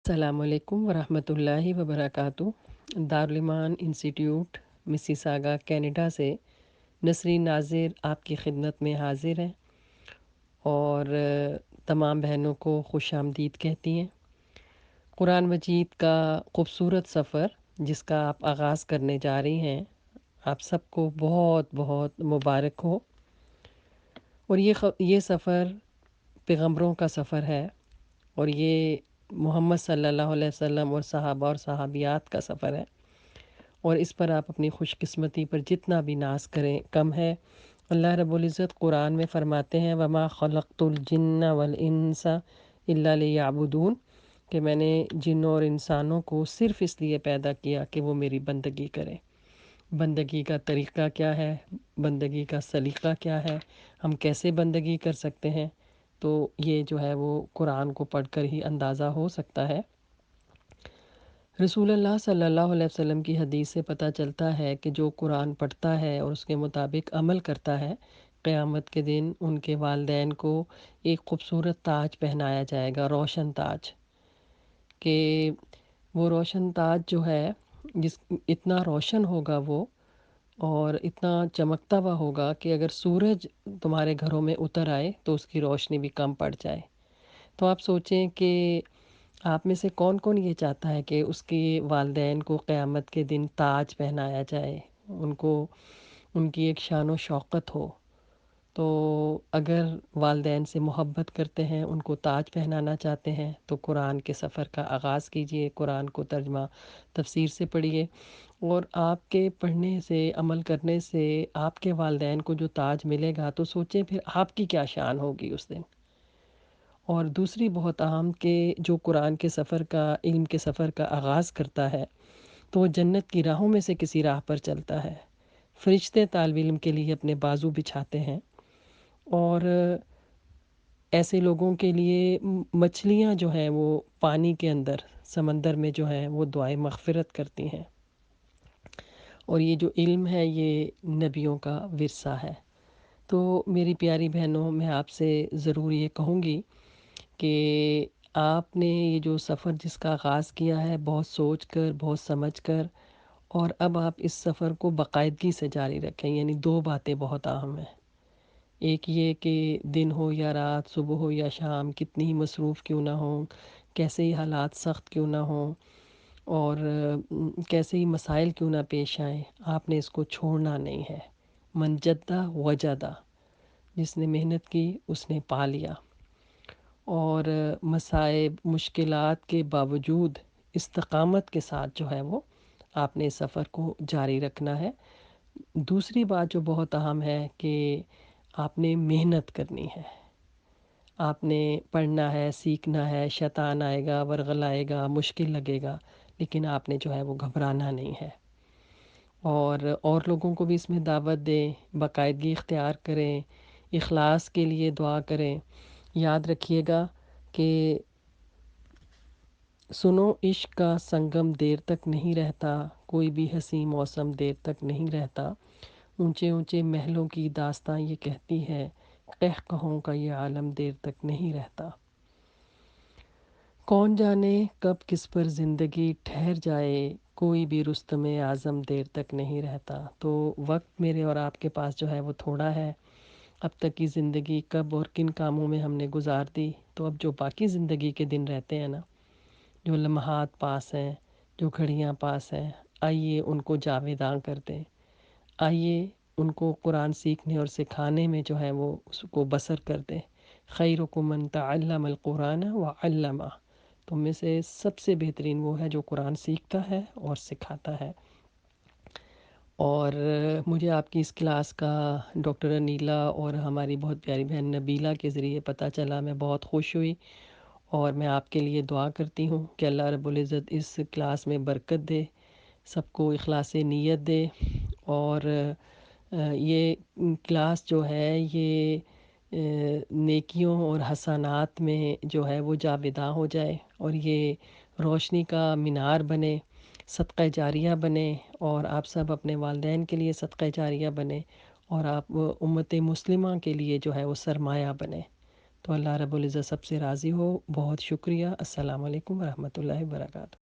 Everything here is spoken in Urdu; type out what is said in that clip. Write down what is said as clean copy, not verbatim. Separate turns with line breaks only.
السلام علیکم ورحمۃ اللہ وبرکاتہ۔ دارالایمان انسٹیٹیوٹ مسیساگا کینیڈا سے نسرین ناظر آپ کی خدمت میں حاضر ہیں اور تمام بہنوں کو خوش آمدید کہتی ہیں۔ قرآن مجید کا خوبصورت سفر جس کا آپ آغاز کرنے جا رہی ہیں، آپ سب کو بہت بہت مبارک ہو۔ اور یہ سفر پیغمبروں کا سفر ہے، اور یہ محمد صلی اللہ علیہ وسلم اور صحابہ اور صحابیات کا سفر ہے، اور اس پر آپ اپنی خوش قسمتی پر جتنا بھی ناز کریں کم ہے۔ اللہ رب العزت قرآن میں فرماتے ہیں وَمَا خَلَقْتُ الْجِنَّ وَالْإِنسَ إِلَّا لِيَعْبُدُونَ، کہ میں نے جنوں اور انسانوں کو صرف اس لیے پیدا کیا کہ وہ میری بندگی کریں۔ بندگی کا طریقہ کیا ہے، بندگی کا سلیقہ کیا ہے، ہم کیسے بندگی کر سکتے ہیں، تو یہ جو ہے وہ قرآن کو پڑھ کر ہی اندازہ ہو سکتا ہے۔ رسول اللہ صلی اللہ علیہ وسلم کی حدیث سے پتہ چلتا ہے کہ جو قرآن پڑھتا ہے اور اس کے مطابق عمل کرتا ہے، قیامت کے دن ان کے والدین کو ایک خوبصورت تاج پہنایا جائے گا، روشن تاج، کہ وہ روشن تاج جو ہے اتنا روشن ہوگا وہ، اور اتنا چمکتا ہوا ہوگا کہ اگر سورج تمہارے گھروں میں اتر آئے تو اس کی روشنی بھی کم پڑ جائے۔ تو آپ سوچیں کہ آپ میں سے کون کون یہ چاہتا ہے کہ اس کے والدین کو قیامت کے دن تاج پہنایا جائے، ان کی ایک شان و شوکت ہو۔ تو اگر والدین سے محبت کرتے ہیں، ان کو تاج پہنانا چاہتے ہیں، تو قرآن کے سفر کا آغاز کیجئے، قرآن کو ترجمہ تفسیر سے پڑھیے، اور آپ کے پڑھنے سے، عمل کرنے سے آپ کے والدین کو جو تاج ملے گا، تو سوچیں پھر آپ کی کیا شان ہوگی اس دن۔ اور دوسری بہت اہم کہ جو قرآن کے سفر کا، علم کے سفر کا آغاز کرتا ہے، تو وہ جنت کی راہوں میں سے کسی راہ پر چلتا ہے۔ فرشتے طالب علم کے لیے اپنے بازو بچھاتے ہیں، اور ایسے لوگوں کے لیے مچھلیاں جو ہیں وہ پانی کے اندر، سمندر میں جو ہیں وہ دعائیں مغفرت کرتی ہیں۔ اور یہ جو علم ہے یہ نبیوں کا ورثہ ہے۔ تو میری پیاری بہنوں، میں آپ سے ضرور یہ کہوں گی کہ آپ نے یہ جو سفر جس کا آغاز کیا ہے، بہت سوچ کر، بہت سمجھ کر، اور اب آپ اس سفر کو باقاعدگی سے جاری رکھیں۔ یعنی دو باتیں بہت اہم ہیں۔ ایک یہ کہ دن ہو یا رات، صبح ہو یا شام، کتنی ہی مصروف کیوں نہ ہوں، کیسے ہی حالات سخت کیوں نہ ہوں، اور کیسے ہی مسائل کیوں نہ پیش آئیں، آپ نے اس کو چھوڑنا نہیں ہے۔ من جدہ وجدہ، جس نے محنت کی اس نے پا لیا۔ اور مصائب، مشکلات کے باوجود استقامت کے ساتھ جو ہے وہ آپ نے اس سفر کو جاری رکھنا ہے۔ دوسری بات جو بہت اہم ہے کہ آپ نے محنت کرنی ہے۔ آپ نے پڑھنا ہے، سیکھنا ہے، شیطان آئے گا، ورغلائے گا، مشکل لگے گا، لیکن آپ نے جو ہے وہ گھبرانا نہیں ہے۔ اور لوگوں کو بھی اس میں دعوت دیں، باقاعدگی اختیار کریں، اخلاص کے لیے دعا کریں۔ یاد رکھیے گا کہ سنو عشق کا سنگم دیر تک نہیں رہتا، کوئی بھی حسین موسم دیر تک نہیں رہتا، اونچے اونچے محلوں کی داستاں یہ کہتی ہے، قہقہوں کا یہ عالم دیر تک نہیں رہتا۔ کون جانے کب کس پر زندگی ٹھہر جائے، کوئی بھی رستم اعظم دیر تک نہیں رہتا۔ تو وقت میرے اور آپ کے پاس جو ہے وہ تھوڑا ہے۔ اب تک کی زندگی کب اور کن کاموں میں ہم نے گزار دی، تو اب جو باقی زندگی کے دن رہتے ہیں نا، جو لمحات پاس ہیں، جو گھڑیاں پاس ہیں، آئیے ان کو جاویداں کر دیں۔ آئیے ان کو قرآن سیکھنے اور سکھانے میں جو ہے وہ اس کو بسر کر دیں۔ خیرکم من تعلم القرآن وعلمہ، تم میں سے سب سے بہترین وہ ہے جو قرآن سیکھتا ہے اور سکھاتا ہے۔ اور مجھے آپ کی اس کلاس کا ڈاکٹر انیلا اور ہماری بہت پیاری بہن نبیلہ کے ذریعے پتہ چلا، میں بہت خوش ہوئی، اور میں آپ کے لیے دعا کرتی ہوں کہ اللہ رب العزت اس کلاس میں برکت دے، سب کو اخلاص نیت دے، اور یہ کلاس جو ہے یہ نیکیوں اور حسنات میں جو ہے وہ جاویداں ہو جائے، اور یہ روشنی کا مینار بنے، صدقہ جاریہ بنے، اور آپ سب اپنے والدین کے لیے صدقہ جاریہ بنے، اور آپ امت مسلمہ کے لیے جو ہے وہ سرمایہ بنے۔ تو اللہ رب العزت سب سے راضی ہو۔ بہت شکریہ۔ السلام علیکم ورحمۃ اللہ وبرکاتہ۔